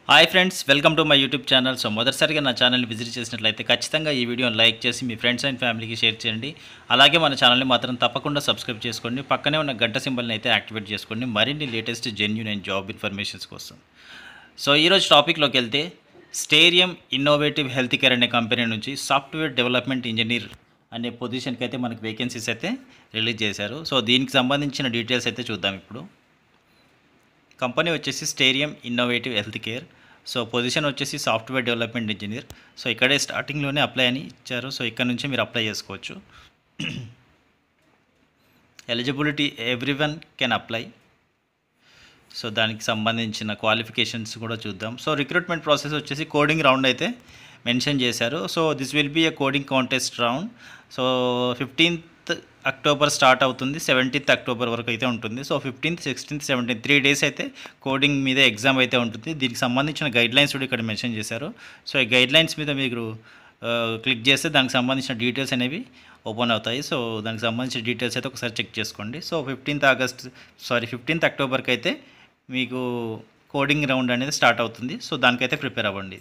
Hi friends, welcome to my YouTube channel. So మొదటిసారిగా నా ఛానల్ని విజిట్ చేసినట్లయితే ఖచ్చితంగా ఈ వీడియోని లైక్ చేసి మీ ఫ్రెండ్స్ అండ్ ఫ్యామిలీకి షేర్ చేయండి. అలాగే మన ఛానల్ని మాత్రం తప్పకుండా సబ్స్క్రైబ్ చేసుకోండి. పక్కనే ఉన్న గంట సింబల్ని అయితే యాక్టివేట్ చేసుకోండి మరిన్ని latest genuine and job informations కోసం. సో ఈరోజు టాపిక్లోకి వెళ్తే స్టేరియం ఇన్నోవేటివ్ హెల్త్ కేర్ అనే కంపెనీ నుంచి సాఫ్ట్వేర్ డెవలప్మెంట్ ఇంజనీర్ అనే పొజిషన్కి అయితే మనకు వేకెన్సీస్ అయితే రిలీజ్ చేశారు. సో దీనికి సంబంధించిన డీటెయిల్స్ అయితే చూద్దాం ఇప్పుడు. కంపెనీ వచ్చేసి Sterium innovative health care. So position వచ్చేసి సాఫ్ట్వేర్ డెవలప్మెంట్ ఇంజనీర్. సో ఇక్కడే స్టార్టింగ్లోనే అప్లై అని ఇచ్చారు. సో ఇక్కడ నుంచి మీరు అప్లై చేసుకోవచ్చు. Eligibility everyone can apply. So దానికి సంబంధించిన క్వాలిఫికేషన్స్ కూడా చూద్దాం. సో రిక్రూట్మెంట్ ప్రాసెస్ వచ్చేసి కోడింగ్ రౌండ్ అయితే మెన్షన్ చేశారు. So this will be a coding contest round. So 15th October start అవుతుంది, 17th అక్టోబర్ వరకు అయితే ఉంటుంది. So 15th, 16th, 17th 3 days అయితే కోడింగ్ మీద ఎగ్జామ్ అయితే ఉంటుంది. దీనికి సంబంధించిన గైడ్లైన్స్ కూడా ఇక్కడ మెన్షన్ చేశారు. సో ఈ గైడ్లైన్స్ మీద మీరు క్లిక్ చేస్తే దానికి సంబంధించిన డీటెయిల్స్ అనేవి ఓపెన్ అవుతాయి. సో దానికి సంబంధించిన డీటెయిల్స్ అయితే ఒకసారి చెక్ చేసుకోండి. సో 15th అక్టోబర్కి అయితే మీకు కోడింగ్ రౌండ్ అనేది స్టార్ట్ అవుతుంది. సో దానికైతే ప్రిపేర్ అవ్వండి.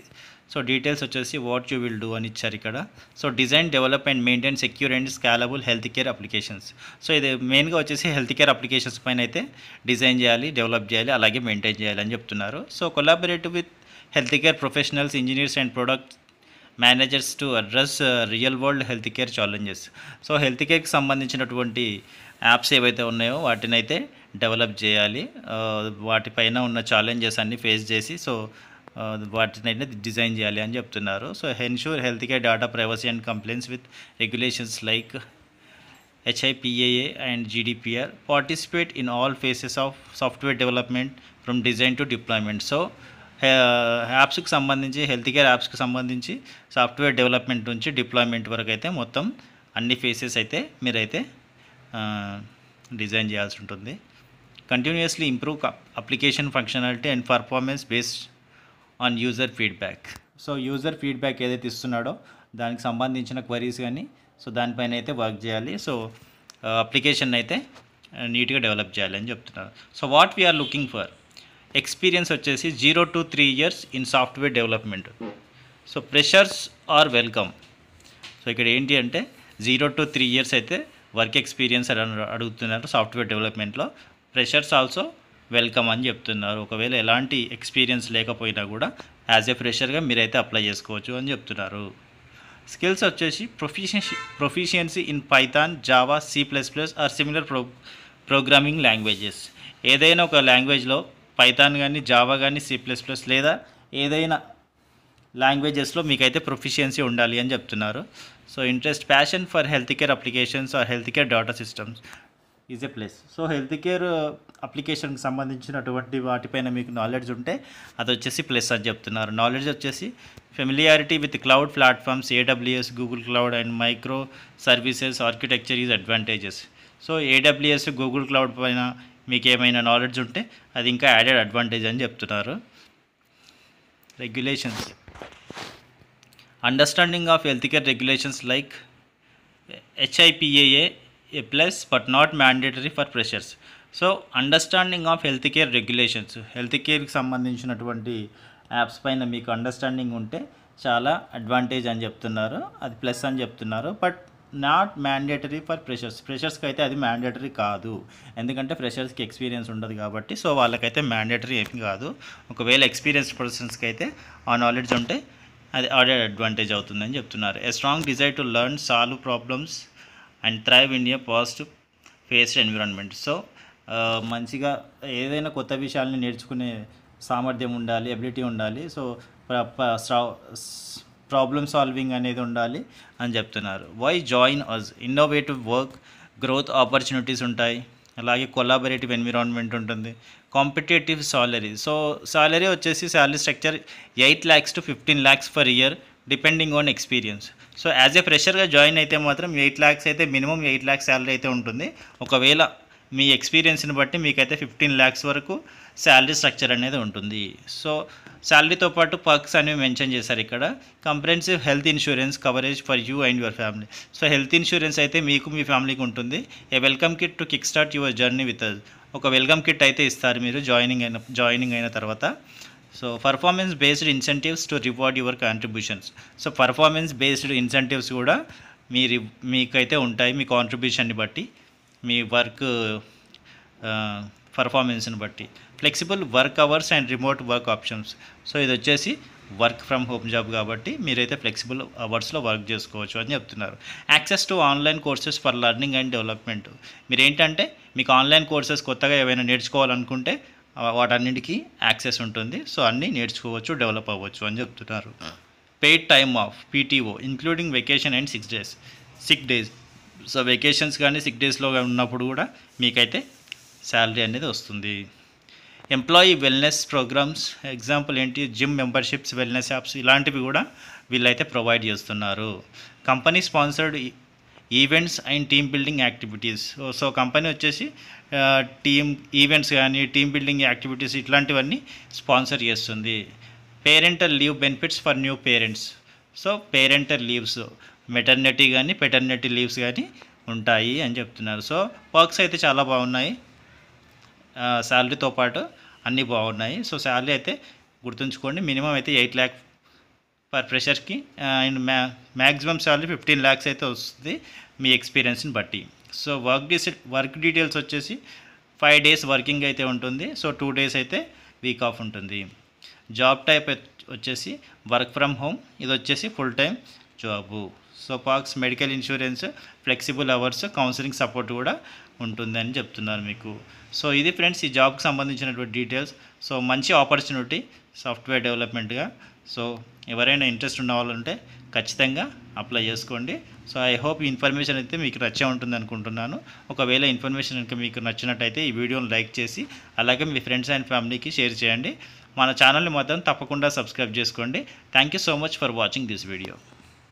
సో డీటెయిల్స్ వచ్చేసి వాట్ యూ విల్ డూ అని ఇచ్చారు ఇక్కడ. So design, develop and maintain secure and scalable health care applications. So ఇది మెయిన్గా వచ్చేసి హెల్త్ కేర్ అప్లికేషన్స్ పైన అయితే డిజైన్ చేయాలి, డెవలప్ చేయాలి, అలాగే మెయింటైన్ చేయాలి అని చెప్తున్నారు. So collaborative with health care professionals, engineers and product managers to address real world health care challenges. So health కేర్కి సంబంధించినటువంటి యాప్స్ ఏవైతే ఉన్నాయో వాటిని అయితే డెవలప్ చేయాలి. వాటిపైన ఉన్న ఛాలెంజెస్ అన్నీ ఫేస్ చేసి సో వాటిని అయితే డిజైన్ చేయాలి అని చెప్తున్నారు. So ensure health care data privacy and compliance with regulations like HIPAA and GDPR. Participate in all phases of software development from design to deployment. So యాప్స్కి సంబంధించి, హెల్త్ కేర్ యాప్స్కి సంబంధించి software development నుంచి deployment వరకు అయితే మొత్తం అన్ని faces అయితే మీరైతే డిజైన్ చేయాల్సి ఉంటుంది. Continuously improve application functionality and performance based on user feedback. So user feedback ఏదైతే ఇస్తున్నాడో దానికి సంబంధించిన క్వరీస్ కానీ సో దానిపైన అయితే వర్క్ చేయాలి. సో అప్లికేషన్ అయితే నీట్గా డెవలప్ చేయాలి అని చెప్తున్నారు. So what we're looking for experience వచ్చేసి 0 to 3 years in software development. So freshers are welcome. సో ఇక్కడ ఏంటి అంటే 0 to 3 years అయితే వర్క్ ఎక్స్పీరియన్స్ అడుగుతున్నారు సాఫ్ట్వేర్ డెవలప్మెంట్లో. ఫ్రెషర్స్ ఆల్సో వెల్కమ్ అని చెప్తున్నారు. ఒకవేళ ఎలాంటి ఎక్స్పీరియన్స్ లేకపోయినా కూడా యాజ్ ఏ ఫ్రెషర్గా మీరైతే అప్లై చేసుకోవచ్చు అని చెప్తున్నారు. స్కిల్స్ వచ్చేసి proficiency in Python, Java, C++ or similar programming languages. ఏదైనా ఒక లాంగ్వేజ్లో పైథాన్ కానీ, జావా కానీ, C++ లేదా ఏదైనా లాంగ్వేజెస్లో మీకైతే ప్రొఫిషియన్సీ ఉండాలి అని చెప్తున్నారు. So interest, passion for health care applications or health care data systems is a plus. So health care అప్లికేషన్కి సంబంధించినటువంటి వాటిపైన మీకు నాలెడ్జ్ ఉంటే అది వచ్చేసి ప్లస్ అని చెప్తున్నారు. నాలెడ్జ్ వచ్చేసి familiarity with cloud platforms, AWS, Google cloud and micro services architecture is advantages. So AWS, Google cloud పైన మీకు ఏమైనా నాలెడ్జ్ ఉంటే అది ఇంకా యాడెడ్ అడ్వాంటేజ్ అని చెప్తున్నారు. Regulations, understanding of health care regulations like HIPAA a plus but not mandatory for freshers. So understanding of health care regulations, health కేర్కి సంబంధించినటువంటి యాప్స్ పైన మీకు అండర్స్టాండింగ్ ఉంటే చాలా అడ్వాంటేజ్ అని చెప్తున్నారు, అది ప్లస్ అని చెప్తున్నారు. బట్ నాట్ మ్యాండేటరీ ఫర్ ఫ్రెషర్స్కి అయితే అది మ్యాండేటరీ కాదు, ఎందుకంటే ఫ్రెషర్స్కి ఎక్స్పీరియన్స్ ఉండదు కాబట్టి. సో వాళ్ళకైతే మ్యాండేటరీ ఏం కాదు. ఒకవేళ ఎక్స్పీరియన్స్డ్ పర్సన్స్కి అయితే ఆ నాలెడ్జ్ ఉంటే అది ఆడెడ్ అడ్వాంటేజ్ అవుతుందని చెప్తున్నారు. A strong desire to learn, solve problems and thrive in a positive faced environment. So మంచిగా ఏదైనా కొత్త విషయాల్ని నేర్చుకునే సామర్థ్యం ఉండాలి, ఎబిలిటీ ఉండాలి. సో ప్రాబ్లమ్ సాల్వింగ్ అనేది ఉండాలి అని చెప్తున్నారు. Why join us, innovative work, growth opportunities ఉంటాయి, అలాగే కొలాబరేటివ్ ఎన్విరాన్మెంట్ ఉంటుంది, కాంపిటేటివ్ సాలరీ. సో సాలరీ వచ్చేసి salary structure 8 lakhs to 15 lakhs per year depending on experience. So as a ఫ్రెషర్గా జాయిన్ అయితే మాత్రం 8 lakhs అయితే మినిమం 8 lakhs శాలరీ అయితే ఉంటుంది. ఒకవేళ మీ ఎక్స్పీరియన్స్ని బట్టి మీకైతే 15 lakhs వరకు శాలరీ స్ట్రక్చర్ అనేది ఉంటుంది. సో శాలరీతో పాటు పర్క్స్ అనేవి మెన్షన్ చేశారు ఇక్కడ. Comprehensive health insurance coverage for you and your family. So health insurance అయితే మీకు, మీ ఫ్యామిలీకి ఉంటుంది. A welcome kit to kick start your journey with us. ఒక వెల్కమ్ కిట్ అయితే ఇస్తారు మీరు జాయినింగ్ అయిన తర్వాత. So performance based incentives to reward your contributions. So performance based incentives కూడా మీకైతే ఉంటాయి, మీ కాంట్రిబ్యూషన్ని బట్టి, మీ వర్క్ పర్ఫార్మెన్స్ని బట్టి. Flexible work hours and remote work options. So ఇది వచ్చేసి వర్క్ ఫ్రమ్ హోమ్ జాబ్ కాబట్టి మీరైతే ఫ్లెక్సిబుల్ అవర్స్లో వర్క్ చేసుకోవచ్చు అని చెప్తున్నారు. Access to online courses for learning and development. మీరు ఏంటంటే మీకు ఆన్లైన్ కోర్సెస్ కొత్తగా ఏమైనా నేర్చుకోవాలనుకుంటే వాటన్నిటికీ యాక్సెస్ ఉంటుంది. సో అన్నీ నేర్చుకోవచ్చు, డెవలప్ అవ్వచ్చు అని చెప్తున్నారు. Paid time off PTO including vacation and 6 days, sick days. So vacations కానీ 6 daysలో ఉన్నప్పుడు కూడా మీకైతే శాలరీ అనేది వస్తుంది. ఎంప్లాయీ వెల్నెస్ ప్రోగ్రామ్స్, ఎగ్జాంపుల్ ఏంటి, జిమ్ మెంబర్షిప్స్, వెల్నెస్ యాప్స్, ఇలాంటివి కూడా వీళ్ళైతే ప్రొవైడ్ చేస్తున్నారు. Company sponsored events and team building activities. So company వచ్చేసి టీమ్ ఈవెంట్స్ కానీ టీమ్ బిల్డింగ్ యాక్టివిటీస్ ఇట్లాంటివన్నీ స్పాన్సర్ చేస్తుంది. Parental leave benefits for new parents. So parental leaves, maternity కానీ పెటర్నిటీ లీవ్స్ కానీ ఉంటాయి అని చెప్తున్నారు. సో పర్క్స్ అయితే చాలా బాగున్నాయి, శాలరీతో పాటు అన్నీ బాగున్నాయి. సో శాలరీ అయితే గుర్తుంచుకోండి, మినిమం అయితే 8 lakh పర్ ఫ్రెషర్కి అండ్ మ్యాక్సిమం శాలరీ 15 lakhs అయితే వస్తుంది మీ ఎక్స్పీరియన్స్ని బట్టి. సో వర్క్ డీటెయిల్స్ వచ్చేసి 5 days వర్కింగ్ అయితే ఉంటుంది. సో 2 days అయితే వీక్ ఆఫ్ ఉంటుంది. జాబ్ టైప్ వచ్చేసి వర్క్ ఫ్రమ్ హోమ్, ఇది వచ్చేసి full time job. So parks, medical insurance, flexible hours, counselling support కూడా ఉంటుందని చెప్తున్నారు మీకు. సో ఇది ఫ్రెండ్స్ ఈ జాబ్కి సంబంధించినటువంటి డీటెయిల్స్. సో మంచి ఆపర్చునిటీ సాఫ్ట్వేర్ డెవలప్మెంట్గా. సో ఎవరైనా ఇంట్రెస్ట్ ఉన్న వాళ్ళు ఉంటే ఖచ్చితంగా అప్లై చేసుకోండి. సో ఐ హోప్ ఈ ఇన్ఫర్మేషన్ అయితే మీకు నచ్చే ఉంటుంది అనుకుంటున్నాను. ఒకవేళ ఇన్ఫర్మేషన్ కనుక మీకు నచ్చినట్టయితే ఈ వీడియోని లైక్ చేసి అలాగే మీ ఫ్రెండ్స్ అండ్ ఫ్యామిలీకి షేర్ చేయండి. మన ఛానల్ని మాత్రం తప్పకుండా సబ్స్క్రైబ్ చేసుకోండి. Thank you so much for watching this video.